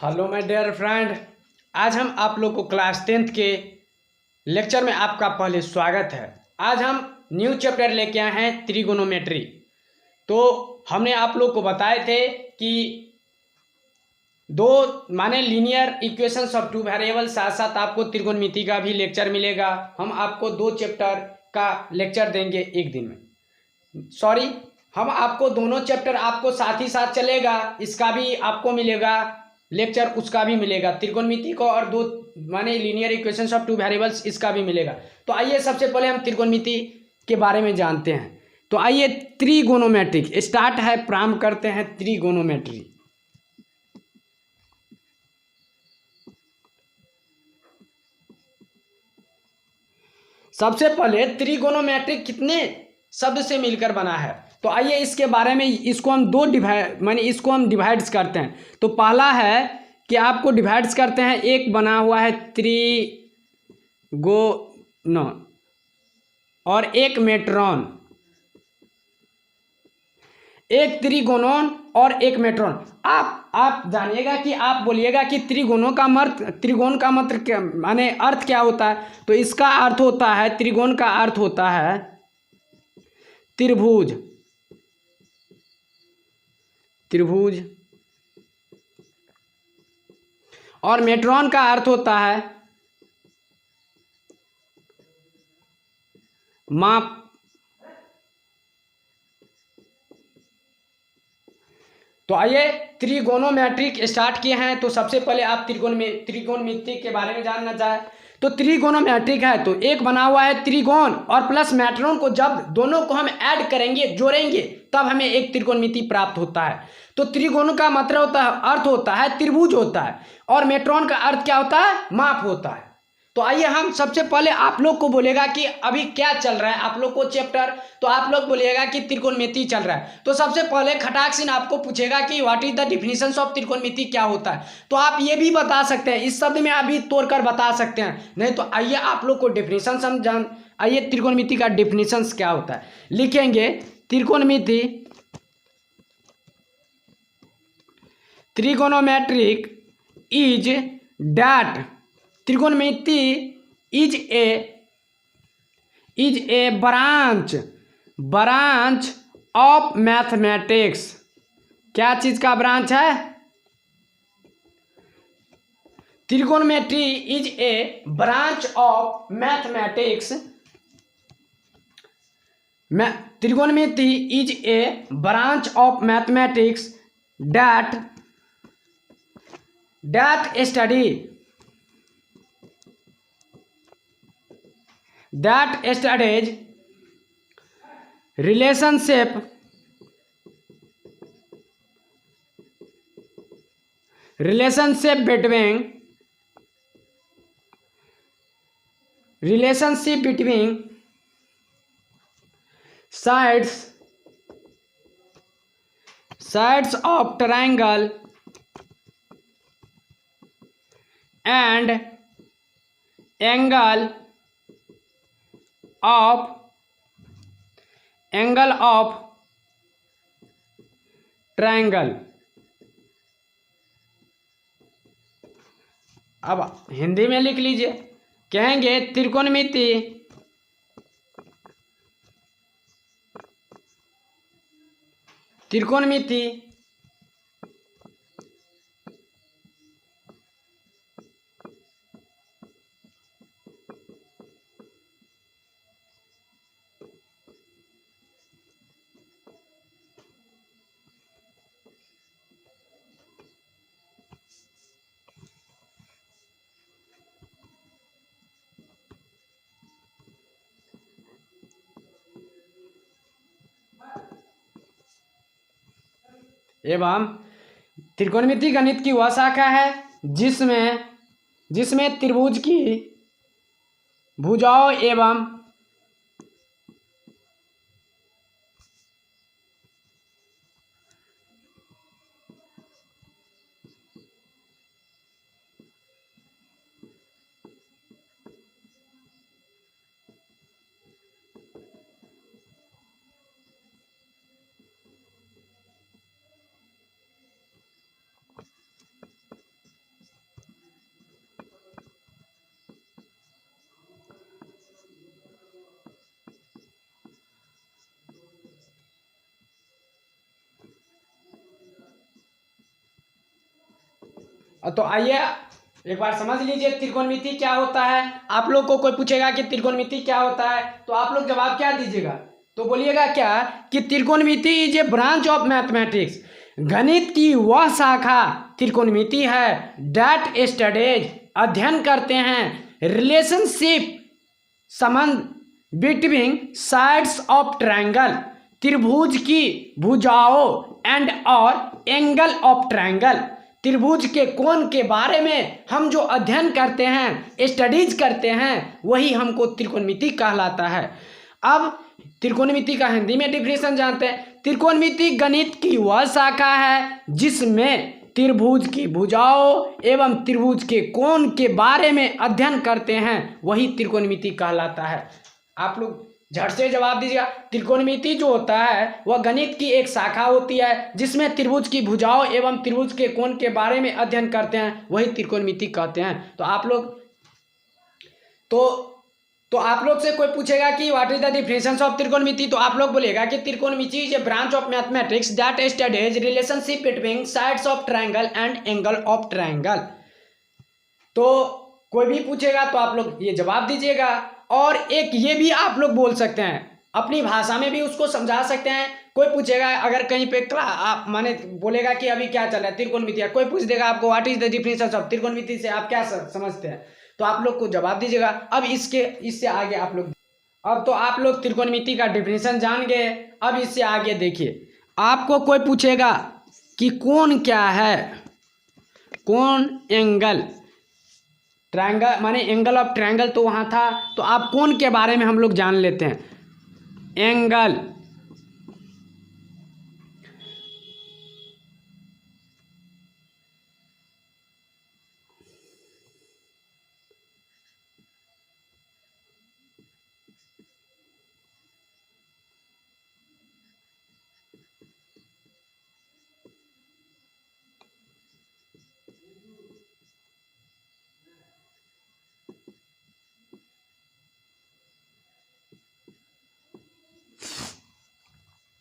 Hello my dear friend. आज हम आप लोग को क्लास 10th के लेक्चर में आपका पहले स्वागत है। आज हम न्यू चैप्टर लेके आए हैं त्रिगोनोमेट्री। तो हमने आप लोग को बताए थे कि दो माने linear equations of two variable, साथ साथ आपको त्रिकोणमिति का भी लेक्चर मिलेगा। हम आपको 2 चैप्टर का लेक्चर देंगे एक दिन में। सॉरी, हम आपको दोनों चैप्टर आपको साथ ही साथ चलेगा, इसका भी आपको मिलेगा लेक्चर, उसका भी मिलेगा। त्रिकोणमिति को और 2 माने linear equations of two variables, इसका भी मिलेगा। तो आइए सबसे पहले हम त्रिकोणमिति के बारे में जानते हैं। तो आइए त्रिगोनोमेट्रिक स्टार्ट है, प्रारंभ करते हैं त्रिगोनोमेट्री। सबसे पहले त्रिगोनोमेट्रिक कितने शब्द से मिलकर बना है, तो आइए इसके बारे में, इसको हम इसको हम डिवाइड्स करते हैं। तो पहला है कि आपको डिवाइड्स करते हैं, एक बना हुआ है त्रिगोनो और एक मेट्रॉन, एक त्रिगोनोन और एक मेट्रॉन। आप जानिएगा कि आप बोलिएगा कि त्रिगोण का मतलब क्या, माने अर्थ क्या होता है। तो इसका अर्थ होता है, त्रिगोण का अर्थ होता है त्रिभुज, त्रिभुज। और मेट्रॉन का अर्थ होता है माप। तो आइए त्रिगोनोमेट्रिक स्टार्ट किए हैं। तो सबसे पहले आप त्रिकोणमिति के बारे में जानना चाहें तो त्रिगोनोमेट्रिक है तो एक बना हुआ है त्रिकोण और प्लस मेट्रॉन को, जब दोनों को हम ऐड करेंगे, जोड़ेंगे, तब हमें एक त्रिकोणमिति प्राप्त होता है। तो त्रिकोण का मतलब होता है, अर्थ होता है त्रिभुज होता है, और मेट्रॉन का अर्थ क्या होता है, माप होता है। तो आइए हम सबसे पहले आप लोग को बोलेगा कि अभी क्या चल रहा है आप लोग को चैप्टर, तो आप लोग बोलिएगा कि त्रिकोणमिति चल रहा है। तो सबसे पहले खटाक सिंह आपको पूछेगा कि what is the definition of trikonmiti, क्या होता है। तो आप ये भी बता सकते हैं, इस शब्द में अभी तोड़कर बता सकते हैं, नहीं तो आइए आप लोग को डिफिनेशन समझान। आइए त्रिकोणमिति का डिफिनेशन क्या होता है, लिखेंगे त्रिकोणमिति, trigonometric is that, trikonmiti is a branch of mathematics. क्या चीज का ब्रांच है, trigonometry is a branch of mathematics. Trikonmiti is a branch of mathematics that studies relationship between sides of triangle and angle of triangle। अब हिंदी में लिख लीजिए, कहेंगे त्रिकोणमिति एवं त्रिकोणमिति गणित की वह शाखा है जिसमें त्रिभुज की भुजाओं एवं तो आइए एक बार समझ लीजिए त्रिकोणमिति क्या होता है। आप लोग को कोई पूछेगा कि त्रिकोणमिति क्या होता है तो आप लोग जवाब क्या दीजिएगा, तो बोलिएगा क्या कि त्रिकोणमिति is a branch of mathematics, गणित की वह शाखा त्रिकोणमिति है डैट स्टडीज अध्ययन करते हैं रिलेशनशिप संबंध बिटवीन साइड्स ऑफ ट्रायंगल त्रिभुज की भुजाओं एंड और एंगल ऑफ ट्रायंगल, त्रिभुज के कोण के बारे में हम जो अध्ययन करते हैं स्टडीज करते हैं वही हमको त्रिकोणमिति कहलाता है। अब त्रिकोणमिति का हिंदी में डिफिनेशन जानते हैं। त्रिकोणमिति गणित की वह शाखा है जिसमें त्रिभुज की भुजाओं एवं त्रिभुज के कोण के बारे में अध्ययन करते हैं वही त्रिकोणमिति कहलाता है। आप लोग झट से जवाब दीजिएगा। त्रिकोणमिति जो होता है वह गणित की एक शाखा होती है जिसमें त्रिभुज की भुजाओं एवं त्रिभुज के कोण के बारे में अध्ययन करते हैं वही त्रिकोणमिति कहते हैं। तो आप लोग तो आप लोग से कोई पूछेगा कि what is the definition of त्रिकोणमिति, तो आप लोग बोलेगा कि त्रिकोणमिति is a branch of mathematics that studies relationship between sides of triangle and angle of triangle. तो कोई भी पूछेगा तो आप लोग ये जवाब दीजिएगा। और एक ये भी आप लोग बोल सकते हैं, अपनी भाषा में भी उसको समझा सकते हैं। कोई पूछेगा अगर कहीं पे आप माने बोलेगा कि अभी क्या चल रहा है त्रिकोणमिति, कोई पूछ देगा आपको what is the definition of त्रिकोणमिति से आप क्या समझते हैं, तो आप लोग को जवाब दीजिएगा। अब इससे आगे आप लोग अब तो आप लोग त्रिकोणमिति का डिफिनेशन जान गए। अब इससे आगे देखिए, आपको कोई पूछेगा कि कोण क्या है, कोण एंगल ट्रायंगल माने एंगल ऑफ ट्रायंगल तो वहाँ था, तो आप कोण के बारे में हम लोग जान लेते हैं। एंगल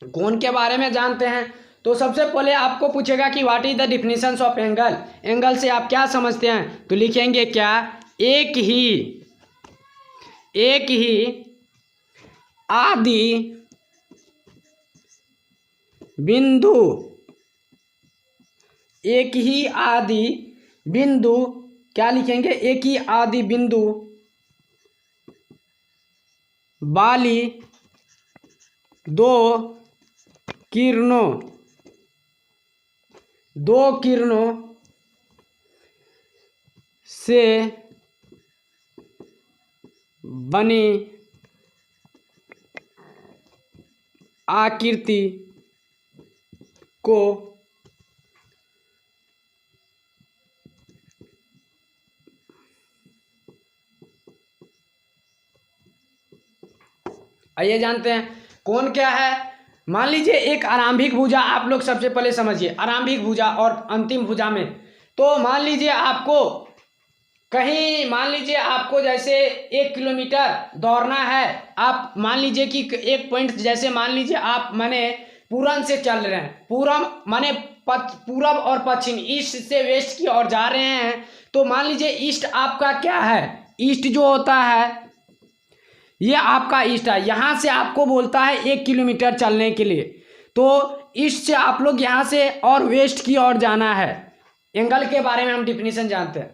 कोण के बारे में जानते हैं तो सबसे पहले आपको पूछेगा कि what is the definition of angle, angle से आप क्या समझते हैं, तो लिखेंगे क्या, एक ही आदि बिंदु, एक ही आदि बिंदु क्या लिखेंगे, एक ही आदि बिंदु वाली दो किरणों से बनी आकृति को आइए जानते हैं कोण क्या है। मान लीजिए एक आरंभिक भुजा, आप लोग सबसे पहले समझिए आरंभिक भुजा और अंतिम भुजा में। तो मान लीजिए आपको जैसे 1 किलोमीटर दौड़ना है, आप मान लीजिए कि एक पॉइंट जैसे मान लीजिए आप माने पूरब से चल रहे हैं, पूरब माने पूरब और पश्चिम ईस्ट से वेस्ट की ओर जा रहे हैं। तो मान लीजिए ईस्ट आपका क्या है, ईस्ट जो होता है ये आपका ईस्ट है, यहाँ से आपको बोलता है 1 किलोमीटर चलने के लिए। तो ईस्ट से आप लोग यहाँ से और वेस्ट की ओर जाना है। एंगल के बारे में हम डिफिनेशन जानते हैं।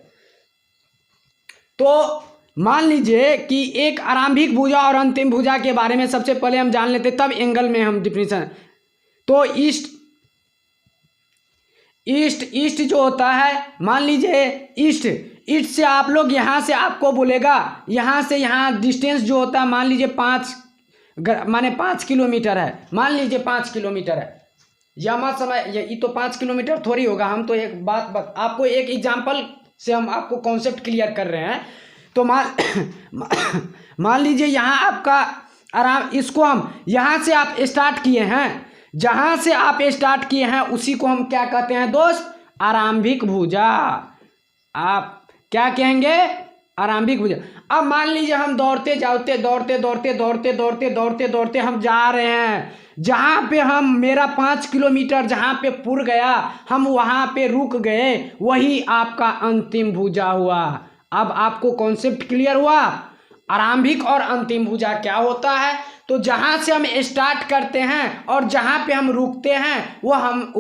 तो मान लीजिए कि एक आरंभिक भुजा और अंतिम भुजा के बारे में सबसे पहले हम जान लेते, तब एंगल में हम डिफिनेशन। तो ईस्ट जो होता है, मान लीजिए ईस्ट से आप लोग यहाँ से आपको बोलेगा, यहाँ से यहाँ डिस्टेंस जो होता है मान लीजिए 5 किलोमीटर है, मान लीजिए 5 किलोमीटर है। यह मत समय ये तो 5 किलोमीटर थोड़ी होगा, हम तो एक बात आपको एक एग्जांपल से हम आपको कॉन्सेप्ट क्लियर कर रहे हैं। तो मान लीजिए यहाँ आपका इसको हम यहाँ से आप स्टार्ट किए हैं, जहाँ से आप स्टार्ट किए हैं उसी को हम क्या कहते हैं दोस्त, आरंभिक भुजा। आप क्या कहेंगे, आरंभिक भुजा। अब मान लीजिए हम दौड़ते हम जा रहे हैं, जहाँ पे हम मेरा 5 किलोमीटर जहाँ पे पुर गया, हम वहाँ पे रुक गए, वही आपका अंतिम भुजा हुआ। अब आपको कॉन्सेप्ट क्लियर हुआ। आरंभिक और अंतिम भुजा क्या होता है? तो जहाँ से हम स्टार्ट करते हैं और जहाँ पे हम रुकते हैं वो हम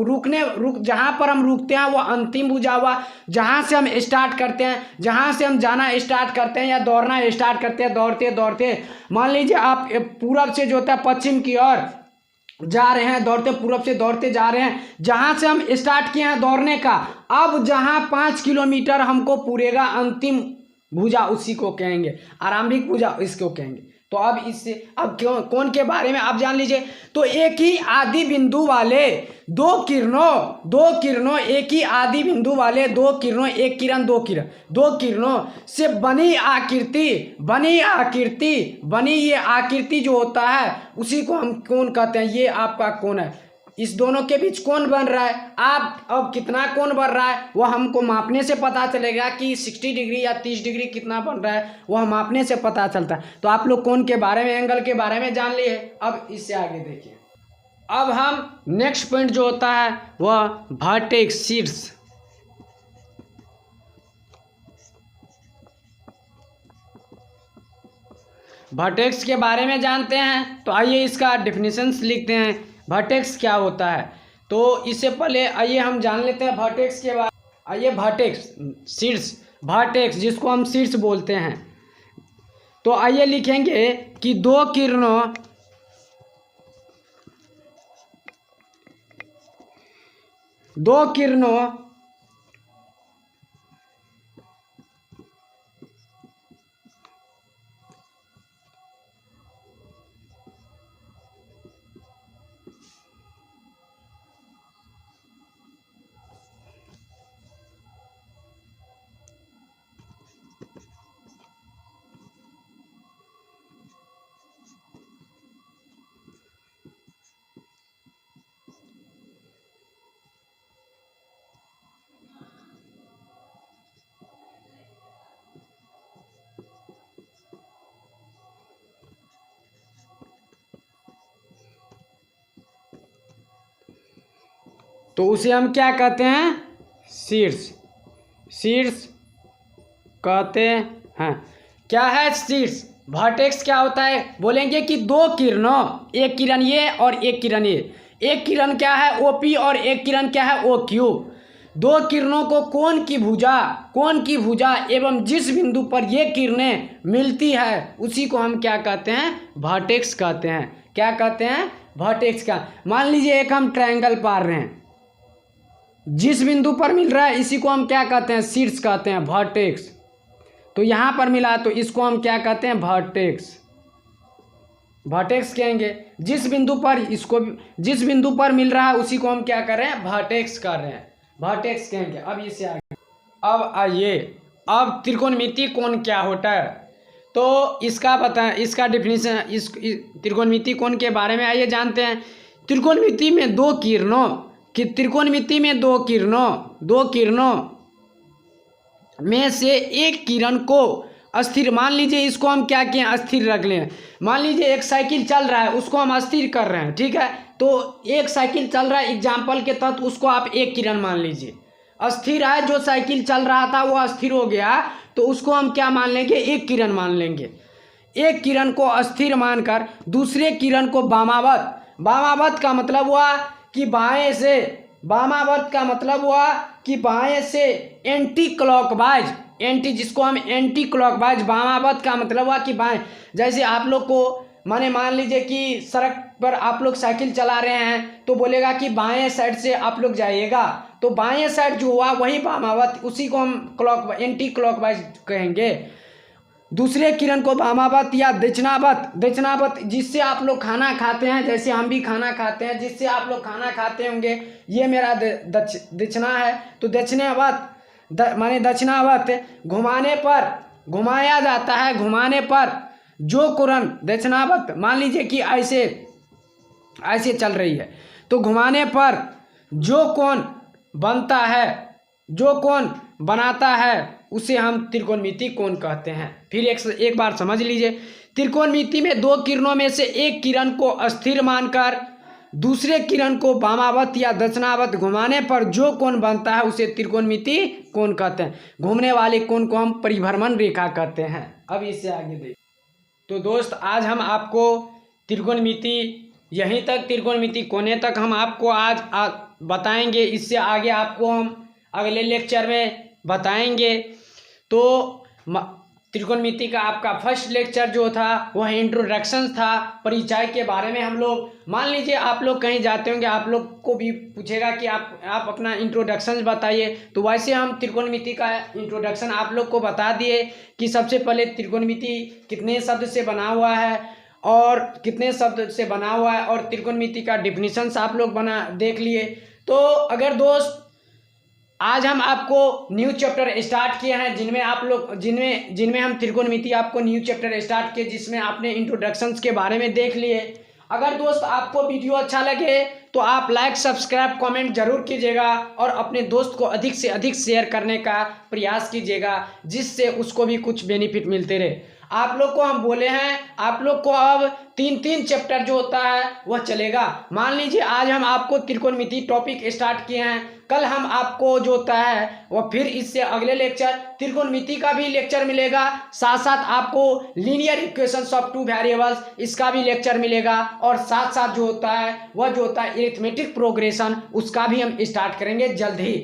जहाँ पर हम रुकते हैं वो अंतिम भुजा हुआ। जहाँ से हम स्टार्ट करते हैं, जहाँ से हम जाना स्टार्ट करते हैं या दौड़ना स्टार्ट करते हैं, दौड़ते दौड़ते मान लीजिए आप पूरब से जो होता है पश्चिम की ओर जा रहे हैं, दौड़ते पूरब से दौड़ते जा रहे हैं, जहाँ से हम स्टार्ट किए हैं दौड़ने का, अब जहाँ 5 किलोमीटर हमको पूरेगा अंतिम भुजा उसी को कहेंगे, आरंभिक भुजा इसको कहेंगे। तो अब इससे अब कौन के बारे में आप जान लीजिए। तो एक ही आदि बिंदु वाले दो किरणों एक ही आदि बिंदु वाले दो किरणों, एक किरण दो किरणों से बनी ये आकृति जो होता है उसी को हम कोण कहते हैं। ये आपका कोण है। इस दोनों के बीच कौन बन रहा है, आप अब कितना कौन बन रहा है वो हमको मापने से पता चलेगा कि 60 डिग्री या 30 डिग्री कितना बन रहा है, वो हम मापने से पता चलता है। तो आप लोग कौन के बारे में, एंगल के बारे में जान लिए। अब इससे आगे देखिए। अब हम नेक्स्ट पॉइंट जो होता है वह वर्टेक्स शीर्ष। वर्टेक्स के बारे में जानते हैं। तो आइए इसका डेफिनेशंस लिखते हैं। वर्टेक्स क्या होता है, तो इससे पहले आइए हम जान लेते हैं वर्टेक्स के बारे। आइए वर्टेक्स शीर्ष, वर्टेक्स जिसको हम शीर्ष बोलते हैं। तो आइए लिखेंगे कि दो किरणों तो उसे हम क्या कहते हैं, शीर्ष कहते हैं। क्या है शीर्ष? वर्टेक्स क्या होता है बोलेंगे कि दो किरणों, एक किरण ये और एक किरण ये, एक किरण क्या है OP और एक किरण क्या है OQ। दो किरणों को कोण की भुजा एवं जिस बिंदु पर ये किरणें मिलती है उसी को हम क्या कहते हैं, वर्टेक्स कहते हैं। क्या कहते हैं, वर्टेक्स का। मान लीजिए एक हम ट्रायंगल पार रहे हैं, जिस बिंदु पर मिल रहा है इसी को हम क्या कहते हैं, शीर्ष कहते हैं, वर्टेक्स। तो यहाँ पर मिला तो इसको हम क्या कहते हैं, वर्टेक्स कहेंगे। जिस बिंदु पर मिल रहा है उसी को हम क्या कर रहे हैं, वर्टेक्स कर रहे हैं, वर्टेक्स कहेंगे। अब इससे आगे अब आइए, अब त्रिकोणमिति कोण क्या होता है तो इसका बताएं, इसका डेफिनेशन, इस त्रिकोणमिति कोण के बारे में आइए जानते हैं। त्रिकोणमिति में दो किरणों में से एक किरण को अस्थिर, मान लीजिए इसको हम क्या किए, अस्थिर रख लें। मान लीजिए एक साइकिल चल रहा है उसको हम अस्थिर कर रहे हैं, ठीक है। तो एक साइकिल चल रहा है एग्जाम्पल के तहत, उसको आप एक किरण मान लीजिए। अस्थिर है, जो साइकिल चल रहा था वो अस्थिर हो गया, तो उसको हम क्या मान लेंगे, एक किरण मान लेंगे। एक किरण को अस्थिर मानकर दूसरे किरण को वामावत का मतलब हुआ कि बाएं से एंटी क्लॉकवाइज, जिसको हम एंटी क्लॉकवाइज, वामावत का मतलब हुआ कि बाएं। जैसे आप लोग को मान लीजिए कि सड़क पर आप लोग साइकिल चला रहे हैं तो बोलेगा कि बाएं साइड से आप लोग जाइएगा, तो बाएं साइड जो हुआ वही वामावत, उसी को हम एंटी क्लॉकवाइज कहेंगे। दूसरे किरण को वामावत या दक्षिणावत, जिससे आप लोग खाना खाते हैं, जैसे हम भी खाना खाते हैं, जिससे आप लोग खाना खाते होंगे, ये मेरा दक्षिणा है, तो दक्षिणावत माने दक्षिणावत घुमाया जाता है। घुमाने पर जो कोण दक्षिणावत, मान लीजिए कि ऐसे चल रही है, तो घुमाने पर जो कोण बनाता है उसे हम त्रिकोणमिति कोण कहते हैं। फिर एक बार समझ लीजिए, त्रिकोणमिति में दो किरणों में से एक किरण को अस्थिर मानकर दूसरे किरण को वामावत या दक्षिणावत घुमाने पर जो कोण बनता है उसे त्रिकोणमिति कोण कहते हैं। घूमने वाले कोण को हम परिभ्रमण रेखा कहते हैं। अब इससे आगे देखिए। तो दोस्त आज हम आपको त्रिकोणमिति यहीं तक, त्रिकोणमिति कोने तक हम आपको आज बताएंगे। इससे आगे आपको हम अगले लेक्चर में बताएंगे। तो त्रिकोणमिति का आपका फर्स्ट लेक्चर जो था वह इंट्रोडक्शन था, परिचय के बारे में। हम लोग मान लीजिए आप लोग कहीं जाते होंगे, आप लोग को भी पूछेगा कि आप अपना इंट्रोडक्शन बताइए, तो वैसे हम त्रिकोणमिति का इंट्रोडक्शन आप लोग को बता दिए कि सबसे पहले त्रिकोणमिति कितने शब्द से बना हुआ है और कितने शब्द से बना हुआ है, और त्रिकोणमिति का डिफिनीशंस आप लोग देख लिए। तो अगर दोस्त आज हम आपको न्यू चैप्टर स्टार्ट किए हैं जिनमें आप लोग जिनमें हम त्रिकोणमिति आपको न्यू चैप्टर स्टार्ट किए, जिसमें आपने इंट्रोडक्शंस के बारे में देख लिए। अगर दोस्त आपको वीडियो अच्छा लगे तो आप लाइक, सब्सक्राइब, कमेंट जरूर कीजिएगा और अपने दोस्त को अधिक से अधिक शेयर करने का प्रयास कीजिएगा, जिससे उसको भी कुछ बेनिफिट मिलते रहे। आप लोग को हम बोले हैं, आप लोग को अब 3 चैप्टर जो होता है वह चलेगा। मान लीजिए आज हम आपको त्रिकोणमिति टॉपिक स्टार्ट किए हैं, कल हम आपको जो होता है वह फिर इससे अगले लेक्चर त्रिकोणमिति का भी लेक्चर मिलेगा, साथ साथ आपको लीनियर इक्वेशंस ऑफ 2 वेरिएबल्स इसका भी लेक्चर मिलेगा, और साथ साथ जो होता है वह जो होता है अरिथमेटिक प्रोग्रेशन उसका भी हम स्टार्ट करेंगे जल्द ही।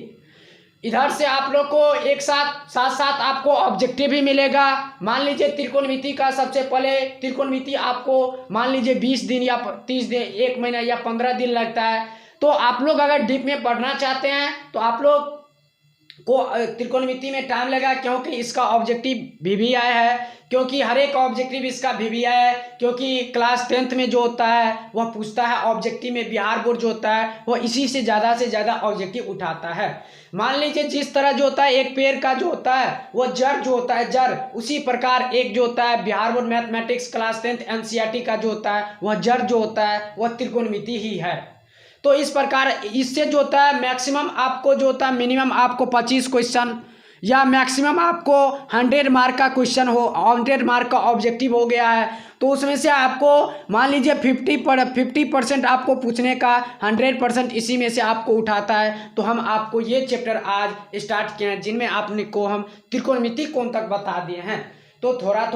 इधर से आप लोग को एक साथ आपको ऑब्जेक्टिव भी मिलेगा। मान लीजिए त्रिकोणमिति का सबसे पहले त्रिकोणमिति आपको मान लीजिए 20 दिन या 30 दिन, 1 महीना या 15 दिन लगता है। तो आप लोग अगर डीप में पढ़ना चाहते हैं तो आप लोग को त्रिकोणमिति में टाइम लगा, क्योंकि इसका ऑब्जेक्टिव VVI है, क्योंकि हर एक ऑब्जेक्टिव इसका VVI है, क्योंकि क्लास 10th में जो होता है वह पूछता है ऑब्जेक्टिव में, बिहार बोर्ड जो होता है वह इसी से ज़्यादा ऑब्जेक्टिव उठाता है। मान लीजिए जिस तरह जो होता है एक पेड़ का जो होता है वह जड़ जो होता है जड़, उसी प्रकार एक जो होता है Bihar board mathematics class 10th NCERT का जो होता है वह जड़ जो होता है वह त्रिकोणमिति ही है। तो इस प्रकार इससे जो होता है मैक्सिमम आपको जो होता है मिनिमम आपको 25 क्वेश्चन या मैक्सिमम आपको 100 मार्क का क्वेश्चन 100 मार्क का ऑब्जेक्टिव हो गया है, तो उसमें से आपको मान लीजिए 50% आपको पूछने का 100% इसी में से आपको उठाता है। तो हम आपको ये चैप्टर आज स्टार्ट किए हैं जिनमें आपने को हम त्रिकोणमिति कोण तक बता दिए हैं। तो थोड़ा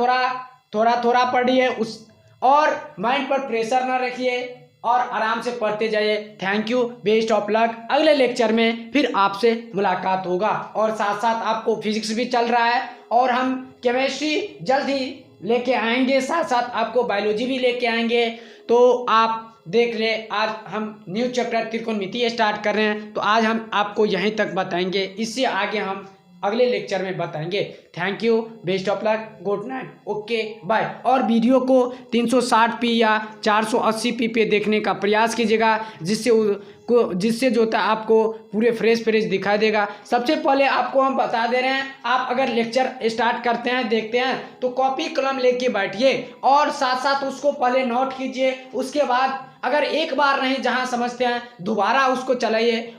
थोड़ा पढ़िए उस, और माइंड पर प्रेशर ना रखिए और आराम से पढ़ते जाइए। Thank you, best of luck. अगले लेक्चर में फिर आपसे मुलाकात होगा, और साथ साथ आपको फिजिक्स भी चल रहा है और हम केमिस्ट्री जल्द ही लेके आएंगे, साथ साथ आपको बायोलॉजी भी लेके आएंगे। तो आप देख ले, आज हम न्यू चैप्टर त्रिकोणमिति स्टार्ट कर रहे हैं, तो आज हम आपको यहीं तक बताएंगे, इससे आगे हम अगले लेक्चर में बताएंगे। Thank you, best of luck, good night, okay bye. और वीडियो को 360p या 480p पे देखने का प्रयास कीजिएगा, जिससे जो होता है आपको पूरे फ्रेश दिखाई देगा। सबसे पहले आपको हम बता दे रहे हैं, आप अगर लेक्चर स्टार्ट करते हैं देखते हैं तो कॉपी कलम लेके बैठिए और साथ साथ उसको पहले नोट कीजिए। उसके बाद अगर एक बार नहीं जहां समझते हैं दोबारा उसको चलाइए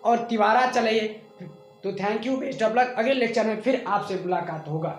और तिबारा चलाइए। तो thank you, best of luck. अगले लेक्चर में फिर आपसे मुलाकात होगा।